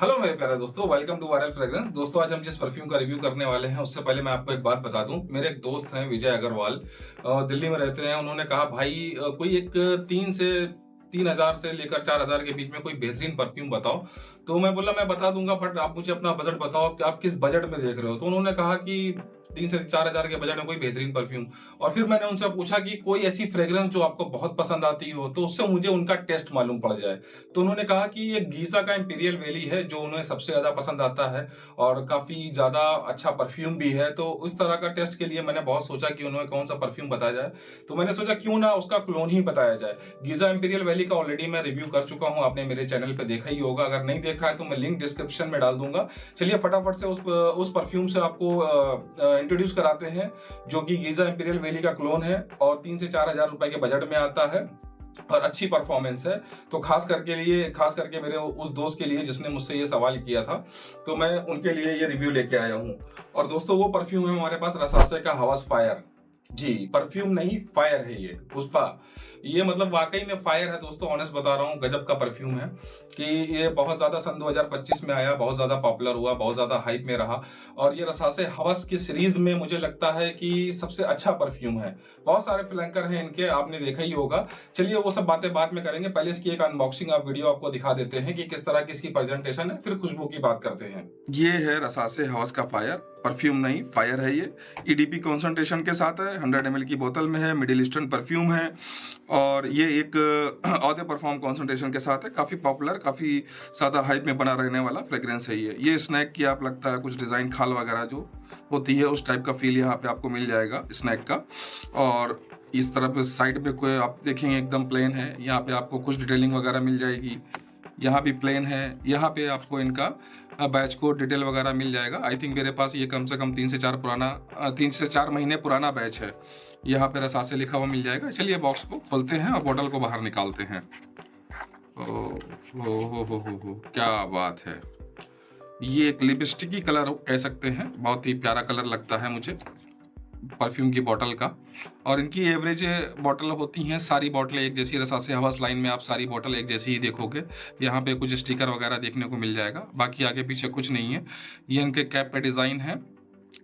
Hello मेरे प्यारे दोस्तों, वेलकम टू वायरल फ्रेग्रेंस। दोस्तों, आज हम जिस परफ्यूम का रिव्यू करने वाले हैं उससे पहले मैं आपको एक बात बता दूं। मेरे एक दोस्त हैं विजय अग्रवाल, दिल्ली में रहते हैं। उन्होंने कहा भाई कोई एक 3 हजार से लेकर 4 हजार के बीच में कोई बेहतरीन परफ्यूम बताओ। तो मैं बोला मैं बता दूंगा, बट आप मुझे अपना बजट बताओ कि आप किस बजट में देख रहे हो। तो उन्होंने कहा कि 3 से 4 हजार के बजट में कोई बेहतरीन परफ्यूम। और फिर मैंने उनसे पूछा कि कोई ऐसी फ्रेग्रेंस जो आपको बहुत पसंद आती हो, तो उससे मुझे उनका टेस्ट मालूम पड़ जाए। तो उन्होंने कहा कि ये गीजा का इंपीरियल वैली है जो उन्हें सबसे ज्यादा पसंद आता है, और काफी ज्यादा अच्छा परफ्यूम भी है। तो उस तरह का टेस्ट के लिए मैंने बहुत सोचा कि उन्हें कौन सा परफ्यूम बताया जाए। तो मैंने सोचा क्यों ना उसका क्लोन ही बताया जाए। गीजा इंपीरियल वैली का ऑलरेडी मैं रिव्यू कर चुका हूं, आपने मेरे चैनल पे देखा ही होगा। अगर नहीं देखा है तो मैं लिंक डिस्क्रिप्शन में डाल दूंगा। चलिए फटाफट से उस परफ्यूम से आपको इंट्रोड्यूस कराते हैं, जो कि गीजा इंपीरियल वैली का क्लोन है और 3 से 4 हजार रुपए के बजट में आता है और अच्छी परफॉर्मेंस है। तो खास करके मेरे उस दोस्त के लिए जिसने मुझसे ये सवाल किया था, तो मैं उनके लिए ये रिव्यू लेके आया हूँ। और दोस्तों, वो परफ्यूम है हमारे पास रसासे का हवस फायर। जी, परफ्यूम नहीं, फायर है ये पुष्पा। ये मतलब वाकई में फायर है दोस्तों, ऑनेस्ट बता रहा हूँ, गजब का परफ्यूम है। कि ये बहुत ज्यादा सन 2025 में आया, बहुत ज्यादा पॉपुलर हुआ, बहुत ज्यादा हाइप में रहा। और ये रसासे हवस की सीरीज में मुझे लगता है कि सबसे अच्छा परफ्यूम है। बहुत सारे फ्लैंकर हैं इनके, आपने देखा ही होगा। चलिए वो सब बातें बाद में करेंगे, पहले इसकी एक अनबॉक्सिंग आप वीडियो आपको दिखा देते हैं कि किस तरह की इसकी प्रेजेंटेशन है, फिर खुशबू की बात करते हैं। ये है रसासे हवस का फायर, परफ्यूम नहीं फायर है ये। ईडीपी कॉन्सेंट्रेशन के साथ है, 100 ml की बोतल में है, मिडिल ईस्टर्न परफ्यूम है। और ये एक औदे परफॉर्म कॉन्सेंट्रेशन के साथ है। काफ़ी पॉपुलर, काफ़ी ज़्यादा हाइप में बना रहने वाला फ्रेग्रेंस है ये स्नैक की आप लगता है कुछ डिज़ाइन खाल वगैरह जो होती है उस टाइप का फील यहाँ पे आपको मिल जाएगा स्नैक का। और इस तरफ साइड पे कोई आप देखेंगे एकदम प्लेन है, यहाँ पे आपको कुछ डिटेलिंग वगैरह मिल जाएगी। यहाँ भी प्लेन है, यहाँ पे आपको इनका बैच कोड डिटेल वगैरह मिल जाएगा। आई थिंक मेरे पास ये कम से कम 3 से 4 महीने पुराना बैच है। यहाँ पे रसासे लिखा हुआ मिल जाएगा। चलिए बॉक्स को खोलते हैं और बोतल को बाहर निकालते हैं। हो क्या बात है। ये एक लिपस्टिकी कलर कह सकते हैं, बहुत ही प्यारा कलर लगता है मुझे परफ्यूम की बोतल का। और इनकी एवरेज बोतल होती हैं, सारी बोतलें एक जैसी। रसासे हवस लाइन में आप सारी बोतल एक जैसी ही देखोगे। यहाँ पे कुछ स्टिकर वगैरह देखने को मिल जाएगा, बाकी आगे पीछे कुछ नहीं है। ये इनके कैप पे डिज़ाइन है,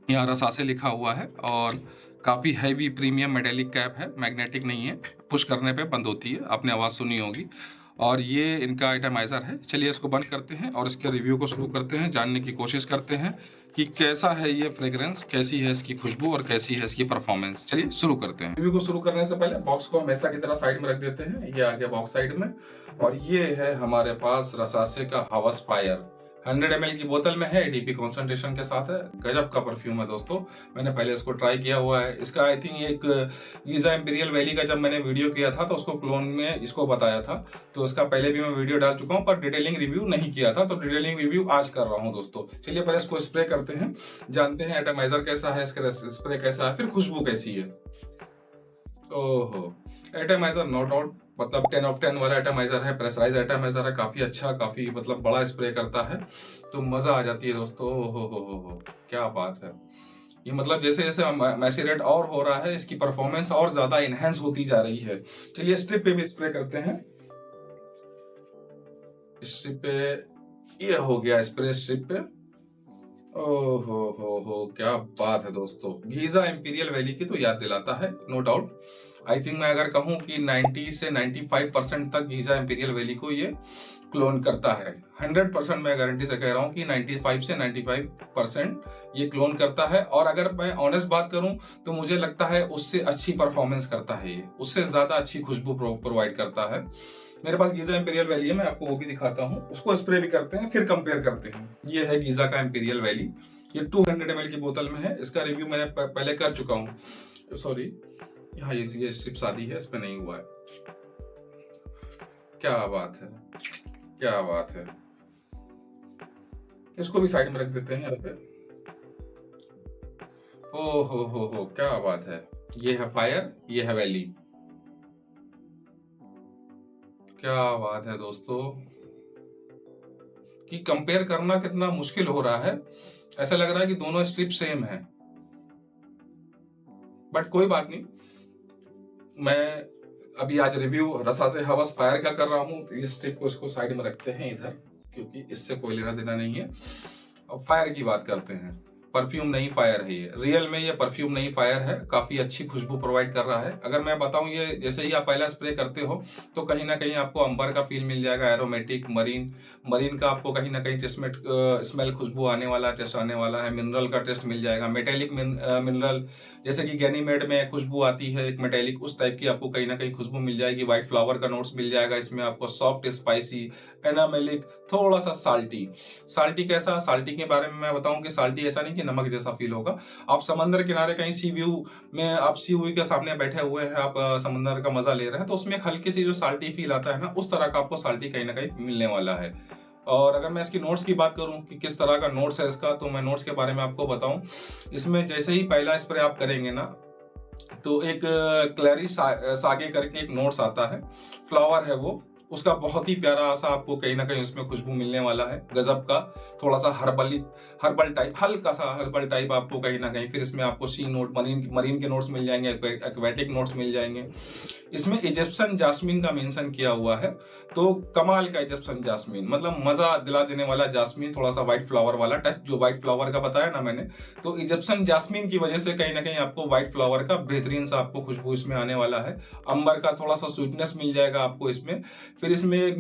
यहाँ रसासे लिखा हुआ है। और काफ़ी हैवी प्रीमियम मेटेलिक कैप है, मैग्नेटिक नहीं है, पुश करने पे बंद होती है, आपने आवाज़ सुनी होगी। और ये इनका आइटमाइज़र है। चलिए इसको बंद करते हैं और इसके रिव्यू को शुरू करते हैं, जानने की कोशिश करते हैं कि कैसा है ये फ्रेग्रेंस, कैसी है इसकी खुशबू और कैसी है इसकी परफॉर्मेंस। चलिए शुरू करते हैं। रिव्यू को शुरू करने से पहले बॉक्स को हमेशा की तरह साइड में रख देते हैं। ये आ गया बॉक्स साइड में, और ये है हमारे पास रसासे का हवस फायर। 100 ml की बोतल में है, डीपी कॉन्सेंट्रेशन के साथ है। गजब का परफ्यूम है दोस्तों, मैंने पहले इसको ट्राई किया हुआ है। इसका आई थिंक एक गीजा इंपीरियल वैली का जब मैंने वीडियो किया था तो उसको क्लोन में इसको बताया था। तो इसका पहले भी मैं वीडियो डाल चुका हूँ, पर डिटेलिंग रिव्यू नहीं किया था। तो डिटेलिंग रिव्यू आज कर रहा हूँ दोस्तों। चलिए पहले इसको स्प्रे करते हैं, जानते हैं एटमाइजर कैसा है, इसका स्प्रे कैसा है, फिर खुशबू कैसी है। ओहो, एटमाइजर नो डाउट मतलब 10 ऑफ 10 वाला एटमाइजर है, प्रेशराइज एटमाइजर है, काफी अच्छा, काफी मतलब बड़ा स्प्रे करता है, तो मजा आ जाती है दोस्तों। हो क्या बात है। ये मतलब जैसे जैसे मैसेरेट और हो रहा है, इसकी परफॉर्मेंस और ज्यादा इनहेंस होती जा रही है। चलिए स्ट्रिप पे भी स्प्रे करते हैं। स्ट्रिप पे ये हो गया स्प्रे, स्ट्रिप पे। हो क्या बात है दोस्तों। गीजा इंपीरियल वैली की तो याद दिलाता है, नो डाउट। आई थिंक मैं अगर कहूं कि 90 से 95% तक गीजा इंपीरियल वैली को ये क्लोन करता है। 100% मैं गारंटी से कह रहा हूं कि 95 से 95% ये क्लोन करता है। और अगर मैं ऑनेस्ट बात करूं तो मुझे लगता है उससे अच्छी परफॉर्मेंस करता है, ये उससे ज्यादा अच्छी खुशबू प्रोवाइड करता है। मेरे पास गीजा इंपीरियल वैली है, मैं आपको वो भी दिखाता हूँ। उसको स्प्रे भी करते हैं, फिर कंपेयर करते हैं। ये है गीजा का इंपीरियल वैली, ये 200 ml की बोतल में है। इसका रिव्यू मैंने पहले कर चुका हूँ। सॉरी, यहाँ ये स्ट्रिप्स आदि है, इस पे नहीं हुआ है। क्या बात है, क्या बात है। इसको भी साइड में रख देते हैं यहाँ पे। ओ हो क्या बात है। ये है फायर, ये है वैली। क्या बात है दोस्तों, कि कंपेयर करना कितना मुश्किल हो रहा है। ऐसा लग रहा है कि दोनों स्ट्रिप सेम है, बट कोई बात नहीं। मैं अभी आज रिव्यू रसासे हवस फायर का कर रहा हूँ। इस स्ट्रिप को इसको साइड में रखते हैं इधर, क्योंकि इससे कोई लेना देना नहीं है। अब फायर की बात करते हैं। परफ्यूम नहीं, फायर है ये। रियल में ये परफ्यूम नहीं, फायर है। काफी अच्छी खुशबू प्रोवाइड कर रहा है। अगर मैं बताऊं, ये जैसे ही आप पहला स्प्रे करते हो तो कहीं ना कहीं आपको अंबर का फील मिल जाएगा, एरोमेटिक, मरीन का आपको कहीं ना कहीं टेस्ट में स्मेल, खुशबू आने वाला, टेस्ट आने वाला है। मिनरल का टेस्ट मिल जाएगा, मेटेलिक मिनरल, जैसे कि गैनीमेड में खुशबू आती है एक मेटेलिक, उस टाइप की आपको कहीं ना कहीं खुशबू मिल जाएगी। व्हाइट फ्लावर का नोट्स मिल जाएगा इसमें आपको, सॉफ्ट, स्पाइसी, एनामेलिक, थोड़ा सा साल्टी कैसा? साल्टी के बारे में मैं बताऊं कि साल्टी ऐसा नहीं कि नमक जैसा फील होगा। आप समंदर किनारे कहीं सी व्यू में, आप सी व्यू के सामने बैठे हुए हैं, आप समंदर का मजा ले रहे हैं, तो उसमें हल्की सी जो साल्टी फील आता है ना, उस तरह का आपको साल्टी कहीं ना कहीं मिलने वाला है। और अगर मैं इसकी नोट्स की बात करूं कि किस तरह का नोट्स है इसका, तो मैं नोट्स के बारे में आपको बताऊं। इसमें जैसे ही पहला स्प्रे आप करेंगे ना, तो एक क्लैरी सागे करके एक नोट्स आता है, फ्लावर है वो, उसका बहुत ही प्यारा सा आपको कहीं ना कहीं उसमें खुशबू मिलने वाला है, गजब का। थोड़ा सा हर्बल टाइप, हल्का सा हर्बल टाइप आपको कहीं ना कहीं। फिर इसमें आपको सी नोट, मरीन के नोट्स मिल जाएंगे, एक्वेटिक नोट्स मिल जाएंगे। इसमें इजिप्शियन जास्मीन का मेंशन किया हुआ है, तो कमाल का इजिप्शियन जास्मीन, मतलब मजा दिला देने वाला जास्मीन, थोड़ा सा व्हाइट फ्लावर वाला टच, जो व्हाइट फ्लावर का बताया ना मैंने, तो इजिप्शियन जास्मीन की वजह से कहीं ना कहीं आपको व्हाइट फ्लावर का बेहतरीन सा आपको खुशबू इसमें आने वाला है। अंबर का थोड़ा सा स्वीटनेस मिल जाएगा आपको इसमें। फिर इसमें एक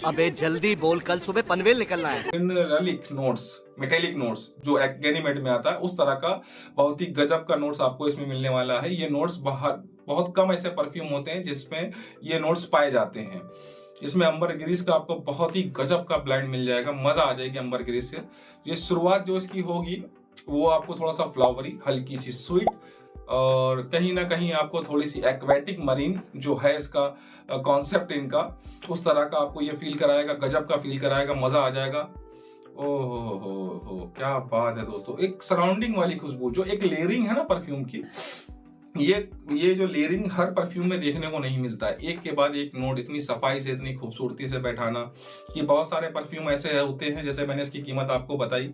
अबे जल्दी बोल, कल सुबह पनवेल निकलना है। मिनरलिक नोट्स, मेटेलिक नोट्स जो गैनीमेड में आता है, उस तरह का बहुत ही गजब का नोट्स आपको इसमें मिलने वाला है। ये नोट्स बहुत कम ऐसे परफ्यूम होते हैं जिसमें ये नोट्स पाए जाते हैं। इसमें अंबर ग्रीस का आपको बहुत ही गजब का ब्लेंड मिल जाएगा, मजा आ जाएगी अंबर ग्रीस से। ये शुरुआत जो इसकी होगी वो आपको थोड़ा सा फ्लावरी, हल्की सी स्वीट, और कहीं ना कहीं आपको थोड़ी सी एक्वेटिक मरीन जो है इसका कॉन्सेप्ट इनका, उस तरह का आपको ये फील कराएगा, गजब का फील कराएगा, मजा आ जाएगा। ओहो हो, क्या बात है दोस्तों। एक सराउंडिंग वाली खुशबू, जो एक लेयरिंग है ना परफ्यूम की, ये जो लेयरिंग हर परफ्यूम में देखने को नहीं मिलता है। एक के बाद एक नोट इतनी सफाई से, इतनी खूबसूरती से बैठाना, कि बहुत सारे परफ्यूम ऐसे होते हैं, जैसे मैंने इसकी कीमत आपको बताई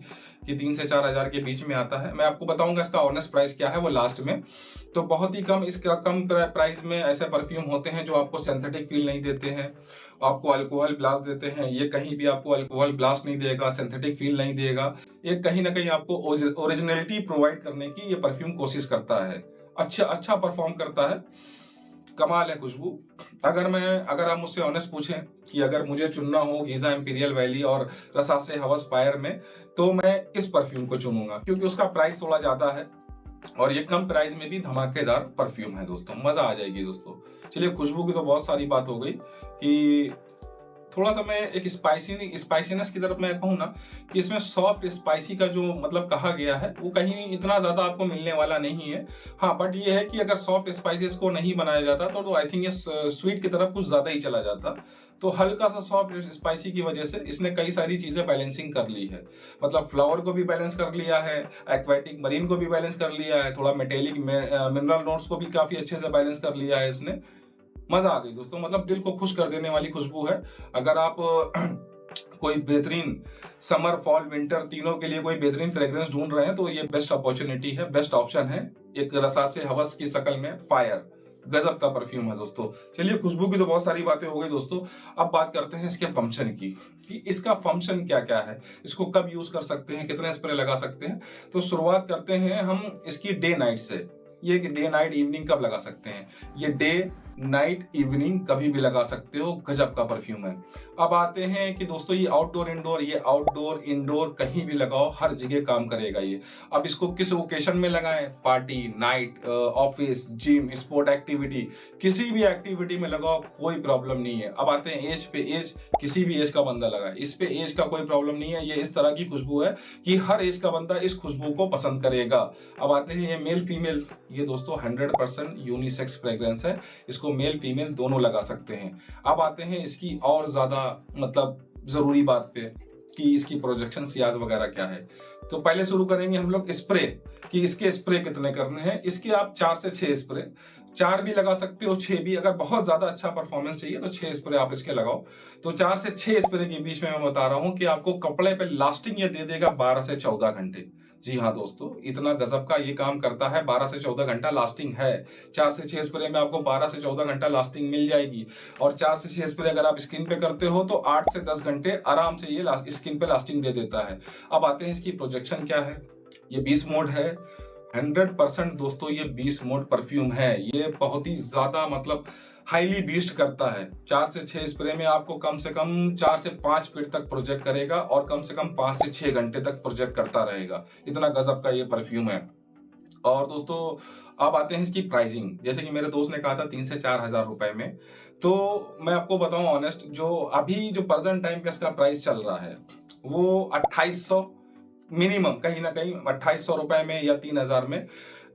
कि 3 से 4 हज़ार के बीच में आता है। मैं आपको बताऊंगा इसका ऑनेस्ट प्राइस क्या है वो लास्ट में। तो बहुत ही कम, इसका कम प्राइस में ऐसे परफ्यूम होते हैं जो आपको सिंथेटिक फील नहीं देते हैं, आपको अल्कोहल ब्लास्ट देते हैं। ये कहीं भी आपको अल्कोहल ब्लास्ट नहीं देगा, सिंथेटिक फील नहीं देगा। ये कहीं ना कहीं आपको ओरिजिनलिटी प्रोवाइड करने की ये परफ्यूम कोशिश करता है, अच्छा परफॉर्म करता है, कमाल है खुशबू। अगर आप मुझसे ऑनेस्ट पूछें कि अगर मुझे चुनना हो गीजा इंपीरियल वैली और रसा से हवस फायर में, तो मैं इस परफ्यूम को चुनूंगा, क्योंकि उसका प्राइस थोड़ा ज्यादा है और ये कम प्राइस में भी धमाकेदार परफ्यूम है दोस्तों, मजा आ जाएगी दोस्तों। चलिए, खुशबू की तो बहुत सारी बात हो गई कि थोड़ा सा मैं एक स्पाइसीनेस की तरफ मैं कहूँ ना, कि इसमें सॉफ्ट स्पाइसी का जो मतलब कहा गया है वो कहीं इतना ज्यादा आपको मिलने वाला नहीं है। हाँ, बट ये है कि अगर सॉफ्ट स्पाइसी इसको नहीं बनाया जाता तो आई थिंक ये स्वीट की तरफ कुछ ज्यादा ही चला जाता। तो हल्का सा सॉफ्ट स्पाइसी की वजह से इसने कई सारी चीजें बैलेंसिंग कर ली है, मतलब फ्लावर को भी बैलेंस कर लिया है, एक्वेटिक मरीन को भी बैलेंस कर लिया है, थोड़ा मेटेलिक मिनरल नोट्स को भी काफी अच्छे से बैलेंस कर लिया है इसने। मजा आ गई दोस्तों, मतलब दिल को खुश कर देने वाली खुशबू है। अगर आप कोई बेहतरीन समर, फॉल, विंटर तीनों के लिए कोई बेहतरीन फ्रेग्रेंस ढूंढ रहे हैं तो ये बेस्ट अपॉर्चुनिटी है, बेस्ट ऑप्शन है। एक रसा से हवस की शक्ल में फायर, गजब का परफ्यूम है दोस्तों। चलिए, खुशबू की तो बहुत सारी बातें हो गई दोस्तों। अब बात करते हैं इसके फंक्शन की, कि इसका फंक्शन क्या क्या है, इसको कब यूज कर सकते हैं, कितने स्प्रे लगा सकते हैं। तो शुरुआत करते हैं हम इसकी डे नाइट से। ये डे नाइट इवनिंग कब लगा सकते हैं, ये डे नाइट इवनिंग कभी भी लगा सकते हो, गजब का परफ्यूम है। अब आते हैं कि दोस्तों ये आउटडोर इंडोर, ये आउटडोर इंडोर कहीं भी लगाओ, हर जगह काम करेगा ये। अब इसको किस ओकेशन में लगाएं, party, night, office, gym, sport activity, किसी भी एक्टिविटी में लगाओ, कोई प्रॉब्लम नहीं है। अब आते हैं एज पे, एज किसी भी एज का बंदा लगाए, इस पे एज का कोई प्रॉब्लम नहीं है। ये इस तरह की खुशबू है कि हर एज का बंदा इस खुशबू को पसंद करेगा। अब आते हैं ये मेल फीमेल, ये दोस्तों 100% यूनिसेक्स फ्रेग्रेंस है, इसको मेल फीमेल दोनों लगा सकते हैं। अब आते हैं इसकी और ज्यादा मतलब जरूरी बात पे, कि इसकी प्रोजेक्शन सियाज वगैरह क्या है। तो पहले शुरू करेंगे हम लोग स्प्रे, कि इसके स्प्रे कितने करने हैं। इसके आप 4 से 6 स्प्रे, 4 भी लगा सकते हो, 6 भी। अगर बहुत ज्यादा अच्छा परफॉर्मेंस चाहिए तो 6 स्प्रे आप इसके लगाओ। तो 4 से 6 स्प्रे के बीच में मैं बता रहा हूं कि आपको कपड़े पे लास्टिंग ये दे देगा 12 से 14 घंटे। जी हाँ दोस्तों, इतना गजब का ये काम करता है। 12 से 14 घंटा लास्टिंग है। 4 से 6 स्प्रे में आपको 12 से 14 घंटा लास्टिंग मिल जाएगी। और 4 से 6 स्प्रे अगर आप स्किन पे करते हो तो 8 से 10 घंटे आराम से ये स्किन पे लास्टिंग दे देता है। अब आते हैं इसकी प्रोजेक्शन क्या है। ये 20 मोड है। 100% दोस्तों ये 20 मोड परफ्यूम है। ये बहुत ही ज्यादा मतलब हाईली बीस्ट करता है। 4 से 6 स्प्रे में आपको कम से कम 4 से 5 फीट तक प्रोजेक्ट करेगा और कम से कम 5 से 6 घंटे तक प्रोजेक्ट करता रहेगा। इतना गजब का ये परफ्यूम है। और दोस्तों अब आते हैं इसकी प्राइसिंग। जैसे कि मेरे दोस्त ने कहा था 3 से 4 हजार रुपए में, तो मैं आपको बताऊं ऑनेस्ट, जो अभी जो प्रेजेंट टाइम पे इसका प्राइस चल रहा है वो 2800 मिनिमम, कहीं ना कहीं 2800 रुपए में या 3000 में।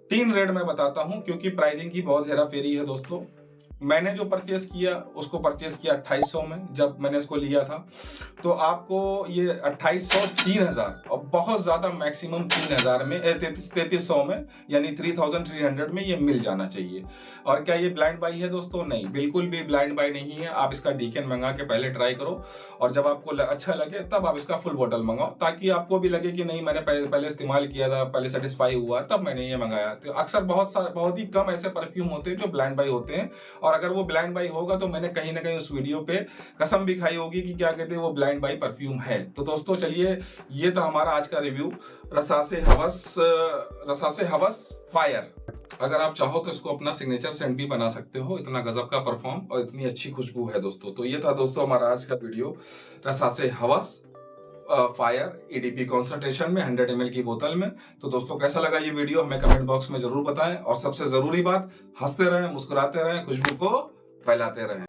3 रेट मैं बताता हूं क्योंकि प्राइसिंग की बहुत हेरा फेरी है दोस्तों। मैंने जो परचेस किया उसको परचेस किया 2800 में जब मैंने इसको लिया था। तो आपको ये 2800 3000 और बहुत ज्यादा मैक्सिमम 3000 में 3300 में यानी 3300 में ये मिल जाना चाहिए। और क्या ये ब्लाइंड बाई है दोस्तों? नहीं, बिल्कुल भी ब्लाइंड बाई नहीं है। आप इसका डीकेन मंगा के पहले ट्राई करो और जब आपको अच्छा लगे तब आप इसका फुल बॉटल मंगाओ, ताकि आपको भी लगे कि नहीं मैंने पहले इस्तेमाल किया था, पहले सेटिस्फाई हुआ तब मैंने ये मंगाया। तो अक्सर बहुत ही कम ऐसे परफ्यूम होते हैं जो ब्लाइंड बाई होते हैं। और अगर वो ब्लाइंड बाई होगा तो मैंने कहीं ना कहीं उस वीडियो पे कसम भी खाई होगी कि क्या कहते हैं वो ब्लाइंड बाई परफ्यूम है। तो दोस्तों चलिए, ये था हमारा आज का रिव्यू रसा से हवस फायर। अगर आप चाहो तो इसको अपना सिग्नेचर सेंट भी बना सकते हो। इतना गजब का परफॉर्म और इतनी अच्छी खुशबू है दोस्तों। तो ये था दोस्तों हमारा आज का वीडियो रसा से हवस फायर ईडीपी कॉन्सेंट्रेशन में 100 ml की बोतल में। तो दोस्तों कैसा लगा ये वीडियो हमें कमेंट बॉक्स में जरूर बताएं। और सबसे जरूरी बात, हंसते रहें, मुस्कुराते रहें, खुशबू को फैलाते रहें।